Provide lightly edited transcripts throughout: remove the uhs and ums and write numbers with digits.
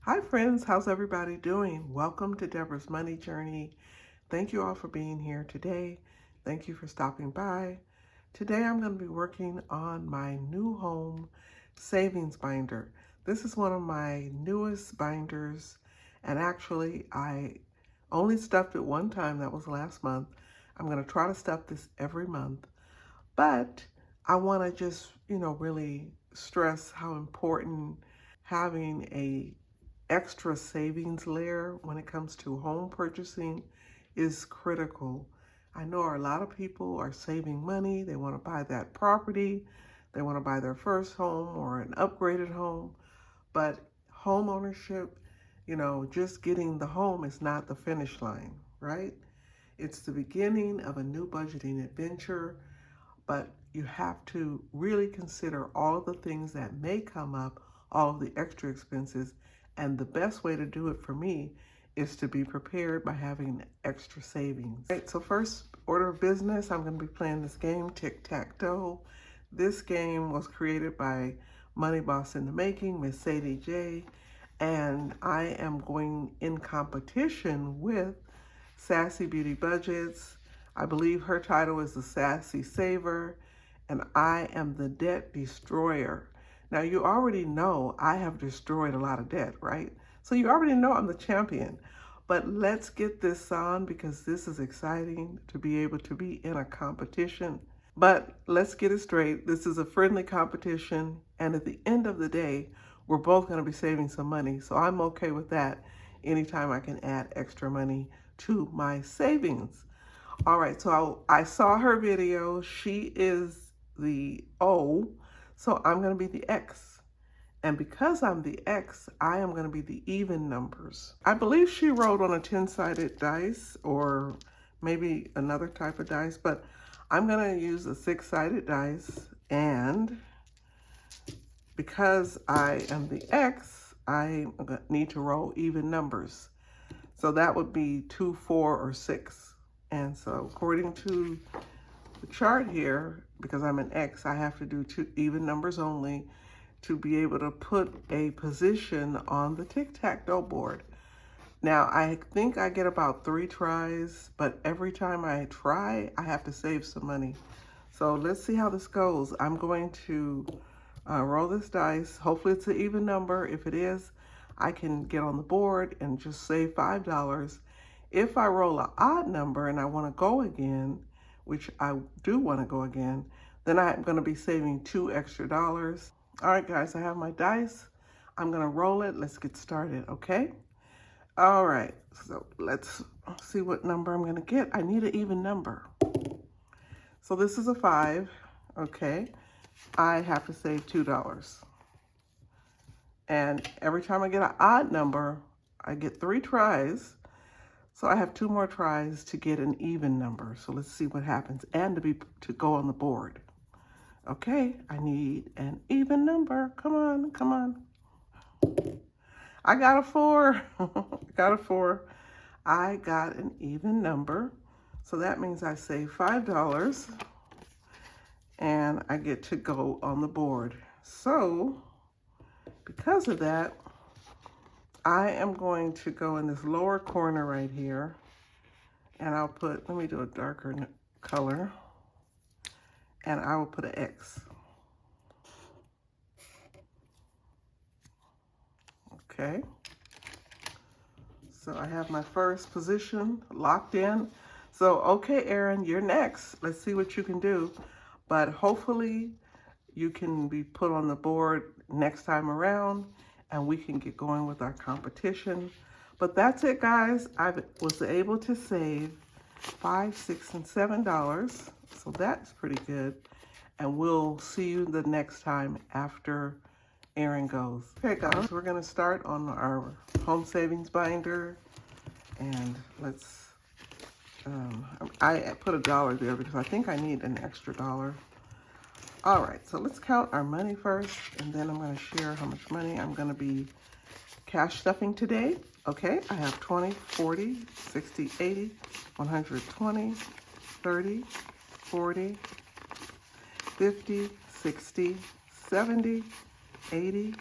Hi friends, how's everybody doing? Welcome to Deborah's Money Journey. Thank you all for being here today. Thank you for stopping by. Today I'm going to be working on my new home savings binder. This is one of my newest binders, and actually I only stuffed it one time, that was last month. I'm going to try to stuff this every month, but I want to just, really stress how important having a extra savings layer when it comes to home purchasing is critical. I know a lot of people are saving money. They want to buy that property. They want to buy their first home or an upgraded home. But home ownership, just getting the home is not the finish line, right? It's the beginning of a new budgeting adventure, but you have to really consider all of the things that may come up, all of the extra expenses, and the best way to do it for me is to be prepared by having extra savings. Right, so first order of business, I'm going to be playing this game, Tic Tac Dough. This game was created by Money Boss in the Making, Miss Sadie J, and I am going in competition with Sassy Beauty Budgets. I believe her title is the Sassy Saver, and I am the Debt Destroyer. Now, you already know I have destroyed a lot of debt, right? So you already know I'm the champion. But let's get this on because this is exciting to be able to be in a competition. But let's get it straight. This is a friendly competition, and at the end of the day, we're both going to be saving some money. So I'm okay with that anytime I can add extra money to my savings. All right, so I saw her video. She is the O, so I'm going to be the X. And because I'm the X, I am going to be the even numbers. I believe she wrote on a 10-sided dice or maybe another type of dice, but I'm going to use a 6-sided dice. And because I am the X, I need to roll even numbers. So that would be 2, 4, or 6. And so according to the chart here, because I'm an X, I have to do 2 even numbers only to be able to put a position on the tic-tac-toe board. Now, I think I get about 3 tries, but every time I try, I have to save some money. So let's see how this goes. I'm going to roll this dice. Hopefully it's an even number. If it is, I can get on the board and just save $5. If I roll an odd number and I want to go again, which I do want to go again, then I'm going to be saving $2 extra. All right, guys, I have my dice. I'm going to roll it. Let's get started, okay? All right, so let's see what number I'm going to get. I need an even number. So this is a 5, okay? I have to save $2. And every time I get an odd number, I get 3 tries. So I have 2 more tries to get an even number. So let's see what happens, and to go on the board. Okay, I need an even number. Come on, come on. I got a 4. Got a 4. I got an even number. So that means I save $5 and I get to go on the board. So because of that, I am going to go in this lower corner right here, and I'll put, let me do a darker color, and I will put an X. Okay. So I have my first position locked in. So, okay, Aaron, you're next. Let's see what you can do. But hopefully you can be put on the board next time around and we can get going with our competition. But that's it, guys. I was able to save $5, $6, and $7. So that's pretty good. And we'll see you the next time after Aaron goes. Okay, guys, we're going to start on our home savings binder. And let's, I put $1 there because I think I need an extra $1. All right, so let's count our money first, and then I'm going to share how much money I'm going to be cash stuffing today. Okay, I have 20, 40, 60, 80, 120, 30, 40, 50, 60, 70, 80,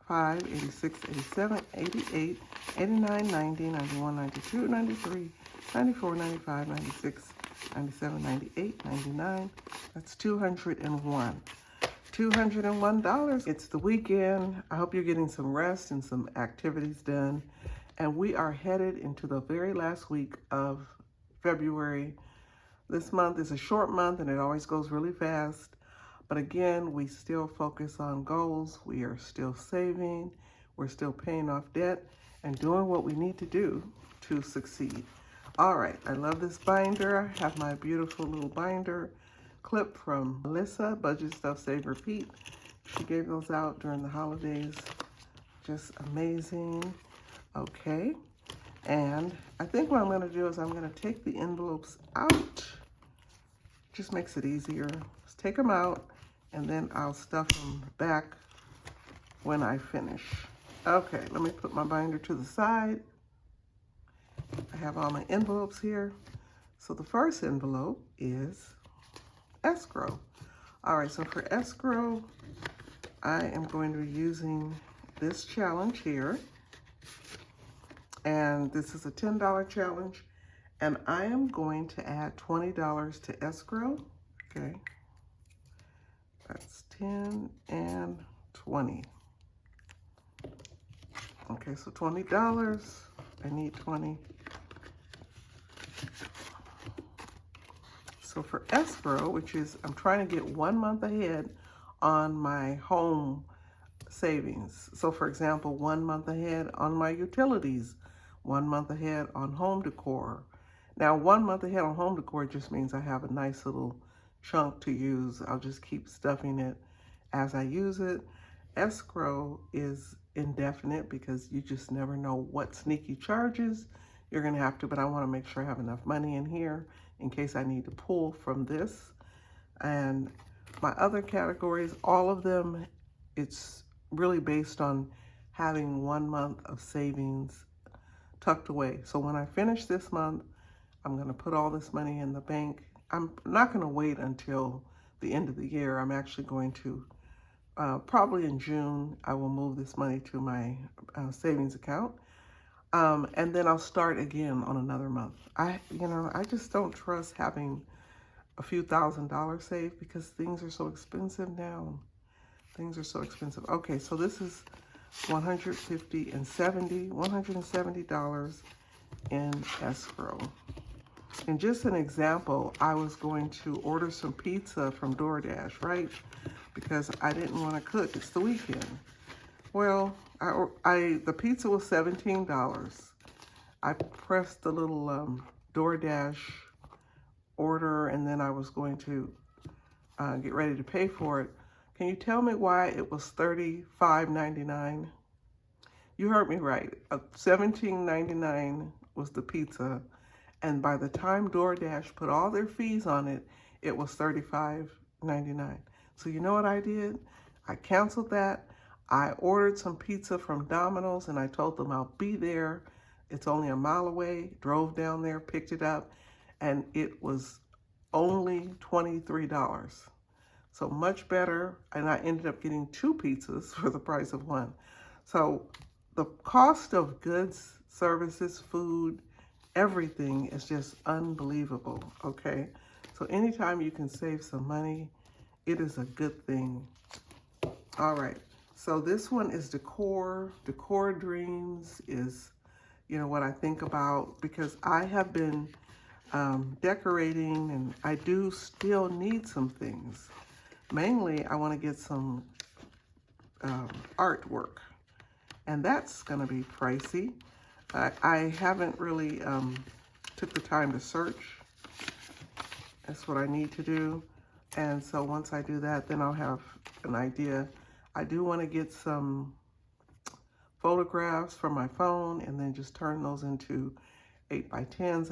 85, 86, 87, 88, 89, 90, 91, 92, 93, 94, 95, 96, 97, 98, 99. That's $201. $201. It's the weekend. I hope you're getting some rest and some activities done. And we are headed into the very last week of February. This month is a short month and it always goes really fast. But again, we still focus on goals. We are still saving. We're still paying off debt and doing what we need to do to succeed. All right, I love this binder. I have my beautiful little binder clip from Melissa, Budget Stuff Save Repeat. She gave those out during the holidays. Just amazing. Okay, and I think what I'm gonna do is I'm gonna take the envelopes out. Just makes it easier. Just take them out and then I'll stuff them back when I finish. Okay, let me put my binder to the side. I have all my envelopes here. So the first envelope is escrow. All right, so for escrow, I am going to be using this challenge here. And this is a $10 challenge. And I am going to add $20 to escrow. Okay. That's 10 and 20. Okay, so $20. I need 20. So for escrow, which is, I'm trying to get 1 month ahead on my home savings. So for example, 1 month ahead on my utilities, 1 month ahead on home decor. Now, 1 month ahead on home decor just means I have a nice little chunk to use. I'll just keep stuffing it as I use it. Escrow is indefinite because you just never know what sneaky charges you're gonna have to, but I wanna make sure I have enough money in here in case I need to pull from this. And my other categories, all of them, it's really based on having 1 month of savings tucked away. So when I finish this month, I'm gonna put all this money in the bank. I'm not gonna wait until the end of the year. I'm actually going to, probably in June, I will move this money to my savings account. And then I'll start again on another month. I just don't trust having a few $1,000s saved because things are so expensive now. Things are so expensive. Okay, so this is $170 in escrow. And just an example, I was going to order some pizza from DoorDash, right? Because I didn't want to cook. It's the weekend. Well, the pizza was $17. I pressed the little DoorDash order, and then I was going to get ready to pay for it. Can you tell me why it was $35.99? You heard me right. $17.99 was the pizza. And by the time DoorDash put all their fees on it, it was $35.99. So you know what I did? I canceled that. I ordered some pizza from Domino's and I told them I'll be there. It's only a mile away. Drove down there, picked it up, and it was only $23. So much better. And I ended up getting 2 pizzas for the price of 1. So the cost of goods, services, food, everything is just unbelievable, okay? So anytime you can save some money, it is a good thing. All right, so this one is decor. Decor dreams is, what I think about because I have been decorating and I do still need some things. Mainly, I want to get some artwork, and that's going to be pricey. I haven't really took the time to search. That's what I need to do. And so once I do that, then I'll have an idea. I do want to get some photographs from my phone and then just turn those into 8x10s,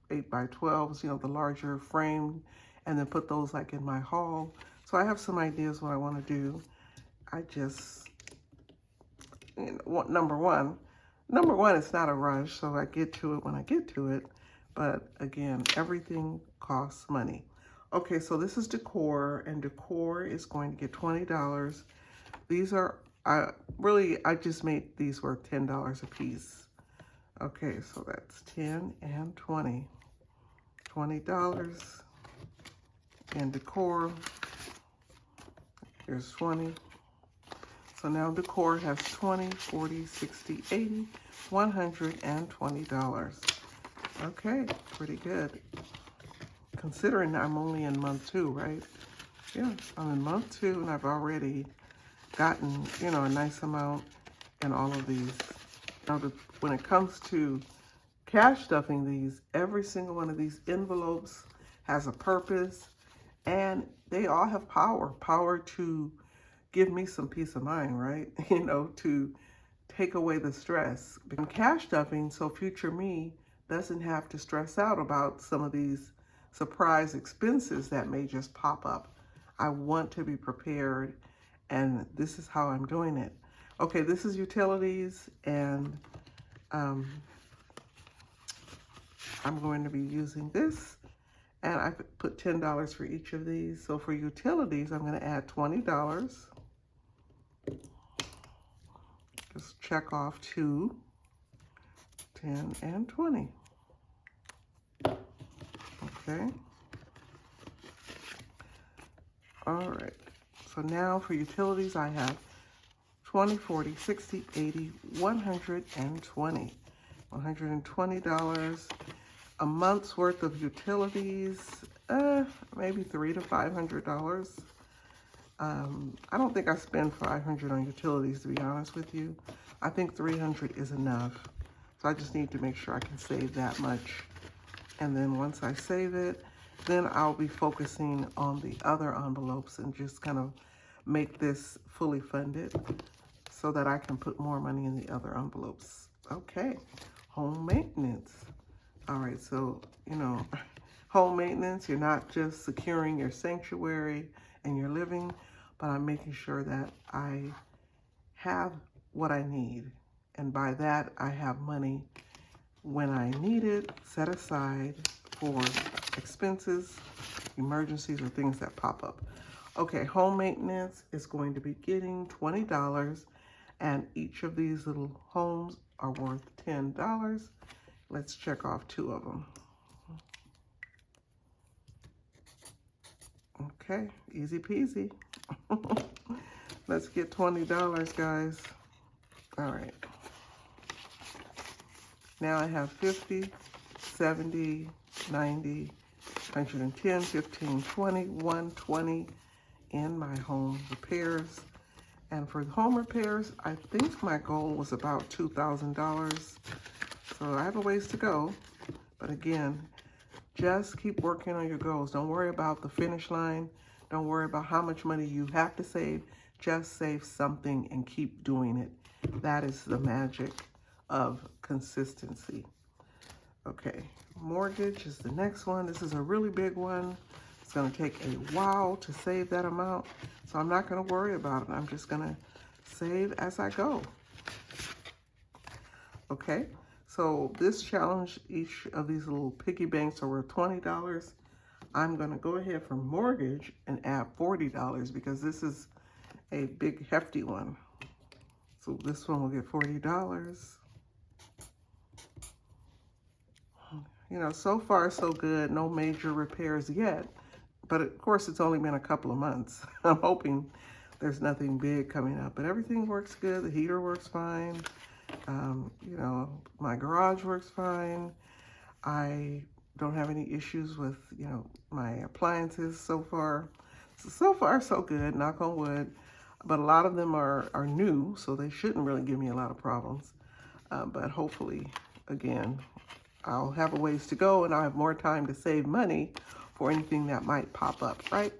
8x12s, the larger frame, and then put those like in my hall. So I have some ideas what I want to do. I just, number one, it's not a rush, so I get to it when I get to it. But again, everything costs money. Okay, so this is decor, and decor is going to get $20. These are I just made these worth $10 a piece. Okay, so that's 10 and 20. $20 in decor. Here's 20. So now decor has 20, 40, 60, 80, $120. Okay, pretty good. Considering I'm only in month 2, right? Yeah, I'm in month 2 and I've already gotten, you know, a nice amount in all of these. Now, when it comes to cash stuffing these, every single one of these envelopes has a purpose, and they all have power to give me some peace of mind, right? You know, to take away the stress. I'm cash stuffing so future me doesn't have to stress out about some of these surprise expenses that may just pop up. I want to be prepared, and this is how I'm doing it. Okay, this is utilities, and I'm going to be using this, and I put $10 for each of these. So for utilities, I'm going to add $20. Just check off 2, 10, and 20. Okay. All right. So now for utilities, I have 20, 40, 60, 80, 120. $120. A month's worth of utilities, maybe $300 to $500. I don't think I spend $500 on utilities, to be honest with you. I think $300 is enough. So I just need to make sure I can save that much. And then once I save it, then I'll be focusing on the other envelopes and just kind of make this fully funded so that I can put more money in the other envelopes. Okay, home maintenance. All right, so, you know, home maintenance, you're not just securing your sanctuary and your living, but I'm making sure that I have what I need. And by that, I have money when I need it set aside for expenses, emergencies, or things that pop up. Okay, home maintenance is going to be getting $20, and each of these little homes are worth $10. Let's check off 2 of them. Okay, easy peasy. Let's get $20, guys. All right. Now I have 50, 70, 90, 110, 15, 20, 120 in my home repairs. And for the home repairs, I think my goal was about $2,000. So I have a ways to go. But again, just keep working on your goals. Don't worry about the finish line. Don't worry about how much money you have to save. Just save something and keep doing it. That is the magic of consistency. Okay, mortgage is the next one. This is a really big one. It's going to take a while to save that amount. So I'm not going to worry about it. I'm just going to save as I go. Okay. So this challenge, each of these little piggy banks are worth $20. I'm going to go ahead for mortgage and add $40 because this is a big hefty one. So this one will get $40. You know, so far so good. No major repairs yet. But of course, it's only been a couple of months. I'm hoping there's nothing big coming up. But everything works good. The heater works fine. You know, my garage works fine. I don't have any issues with, you know, my appliances so far. So far, so good, knock on wood. But a lot of them are new, so they shouldn't really give me a lot of problems. But hopefully, again, I'll have a ways to go and I'll have more time to save money for anything that might pop up, right?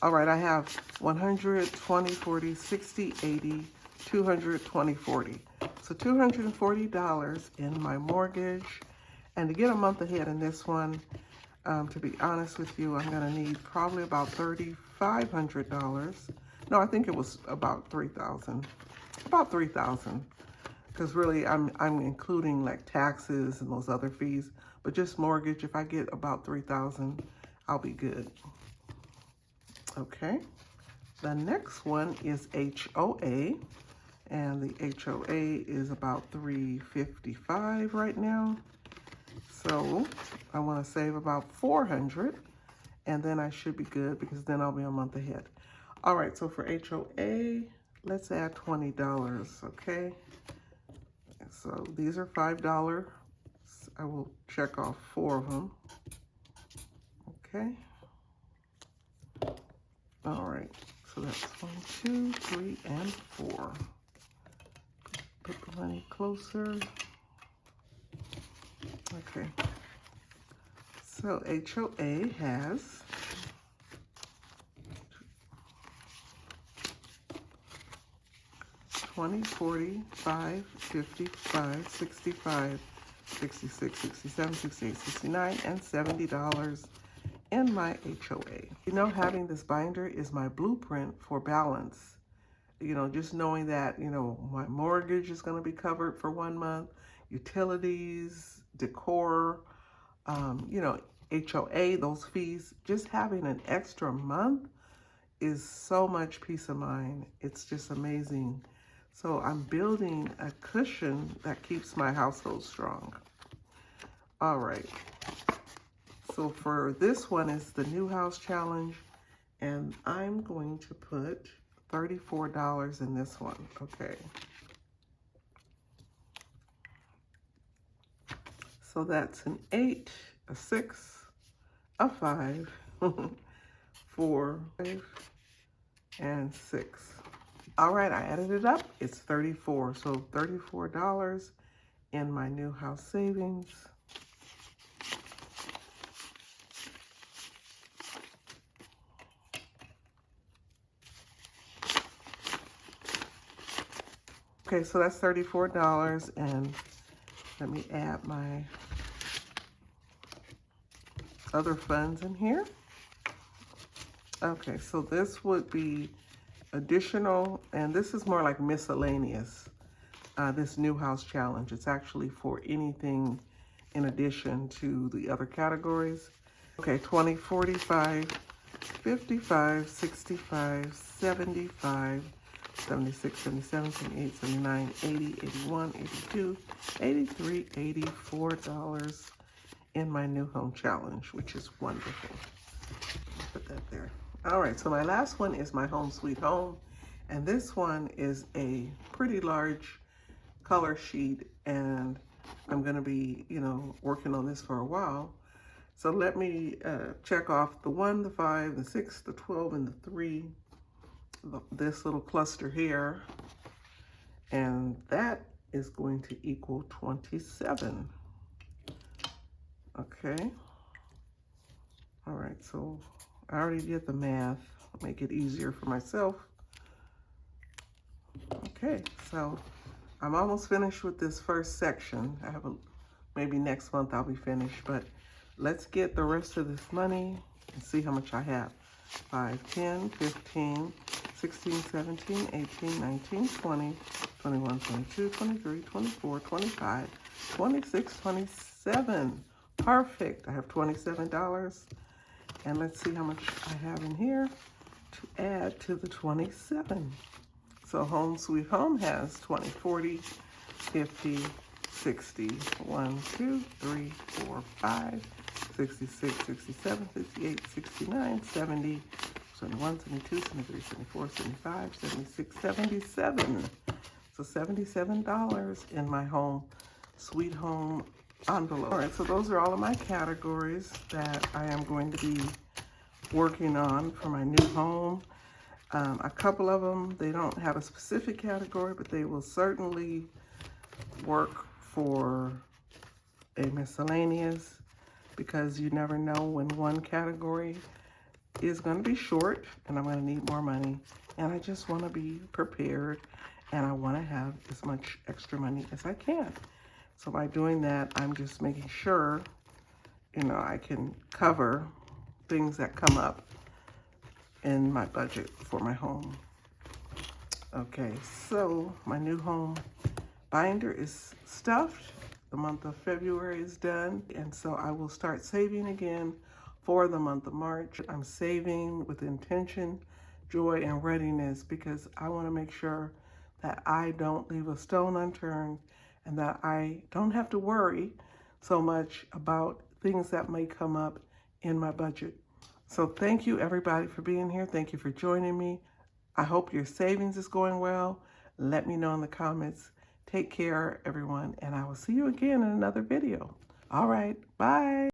All right, I have 100, 20, 40, 60, 80, 200, 20, 40. So $240 in my mortgage. And to get a month ahead in this one, to be honest with you, I'm gonna need probably about $3,500. No, I think it was about $3,000. About $3,000. Because really, I'm including like taxes and those other fees. But just mortgage, if I get about $3,000, I'll be good. Okay. The next one is HOA, and the HOA is about $355 right now. So I want to save about $400, and then I should be good because then I'll be a month ahead. All right, so for HOA, let's add $20, okay? So these are $5. I will check off 4 of them. Okay. All right, so that's 1, 2, 3, and 4. Put the money closer. Okay. So HOA has $20, $40, $5, $55, $65, $66, $67, $68, $69, and $70 in my HOA. You know, having this binder is my blueprint for balance. You know, just knowing that, you know, my mortgage is going to be covered for 1 month, utilities, decor, you know, HOA, those fees, just having an extra month is so much peace of mind. It's just amazing. So I'm building a cushion that keeps my household strong. All right. So for this one is the new house challenge, and I'm going to put $34 in this one, okay? So that's an 8, a 6, a 5, 4, 5, and 6. All right, I added it up. It's 34. So $34 in my new house savings. Okay, so that's $34, and let me add my other funds in here. Okay, so this would be additional, and this is more like miscellaneous, this new house challenge. It's actually for anything in addition to the other categories. Okay, 20, 45, 55, 65, 75, 76, 77, 78, 79, 80, 81, 82, 83, $84 in my new home challenge, which is wonderful. Put that there. All right, so my last one is my home sweet home, and this one is a pretty large color sheet, and I'm gonna be, you know, working on this for a while. So let me check off the 1, the 5, the 6, the 12, and the 3, this little cluster here, and that is going to equal 27. Okay. All right, so I already did the math, make it easier for myself. Okay, so I'm almost finished with this first section. I have maybe next month I'll be finished, but let's get the rest of this money and see how much I have. 5, 10, 15, 16, 17, 18, 19, 20, 21, 22, 23, 24, 25, 26, 27. Perfect. I have $27. And let's see how much I have in here to add to the 27. So Home Sweet Home has 20, 40, 50, 60, 1, 2, 3, 4, 5, 66, 67, 68, 69, 70, 71, 72, 73, 74, 75, 76, 77. So $77 in my Home Sweet Home envelope. All right, so those are all of my categories that I am going to be working on for my new home. A couple of them, they don't have a specific category, but they will certainly work for a miscellaneous, because you never know when one category is going to be short and I'm going to need more money, and I just want to be prepared, and I want to have as much extra money as I can. So by doing that, I'm just making sure, you know, I can cover things that come up in my budget for my home. Okay, so my new home binder is stuffed. The month of February is done, and so I will start saving again for the month of March. I'm saving with intention joy and readiness, because I want to make sure that I don't leave a stone unturned and that I don't have to worry so much about things that may come up in my budget. So thank you everybody for being here. Thank you for joining me. I hope your savings is going well. Let me know in the comments. Take care, everyone, and I will see you again in another video. All right, bye.